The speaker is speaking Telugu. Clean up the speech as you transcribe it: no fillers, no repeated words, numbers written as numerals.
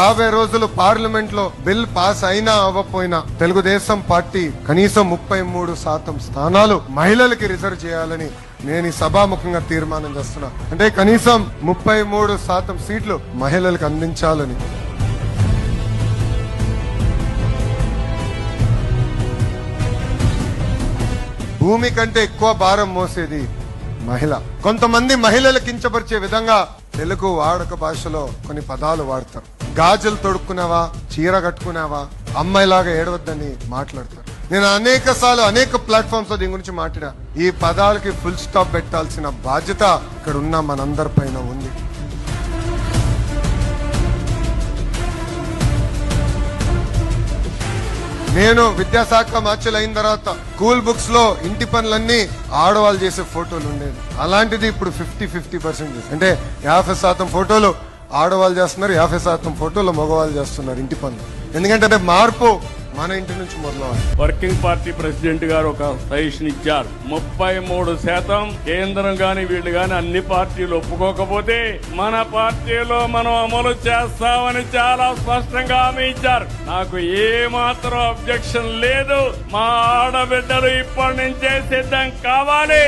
50 రోజులు పార్లమెంట్ లో బిల్ పాస్ అయినా అవ్వకపోయినా తెలుగుదేశం పార్టీ కనీసం 33% స్థానాలు మహిళలకి రిజర్వ్ చేయాలని నేను ఈ సభాముఖంగా తీర్మానం చేస్తున్నా. అంటే కనీసం 33% సీట్లు మహిళలకు అందించాలని. భూమి కంటే ఎక్కువ భారం మోసేది మహిళ. కొంతమంది మహిళలు కించపరిచే విధంగా తెలుగు వాడుక భాషలో కొన్ని పదాలు వాడతారు. గాజులు తొడుక్కున్నావా, చీర కట్టుకున్నావా, అమ్మాయిలాగా ఏడవద్దని మాట్లాడతారు. నేను అనేక ప్లాట్ఫామ్స్ లో దీని గురించి మాట్లాడా. ఈ పదాలకి ఫుల్ స్టాప్ పెట్టాల్సిన బాధ్యత ఇక్కడ ఉన్న మనందరి పైన ఉంది. నేను విద్యాశాఖ మార్చిలు అయిన తర్వాత స్కూల్ బుక్స్ లో ఇంటి పనులన్నీ ఆడవాళ్ళు చేసే ఫోటోలు ఉండేది. అలాంటిది ఇప్పుడు 50% అంటే 50% ఫోటోలు ఆడవాళ్ళు చేస్తున్నారు, 50% ఫోటోలు మగవాళ్ళు చేస్తున్నారు ఇంటి పనులు. ఎందుకంటే మార్పు మన ఇంటి నుంచి మొదలవాలి. వర్కింగ్ పార్టీ ప్రెసిడెంట్ గారు ఒక సజెషన్ ఇచ్చారు. 33% కేంద్రం గాని వీళ్ళు గాని అన్ని పార్టీలు ఒప్పుకోకపోతే మన పార్టీలో మనం అమలు చేస్తామని చాలా స్పష్టంగా హామీ ఇచ్చారు. నాకు ఏ మాత్రం అబ్జెక్షన్ లేదు. మా ఆడబిడ్డలు ఇప్పటి నుంచే సిద్ధం కావాలి.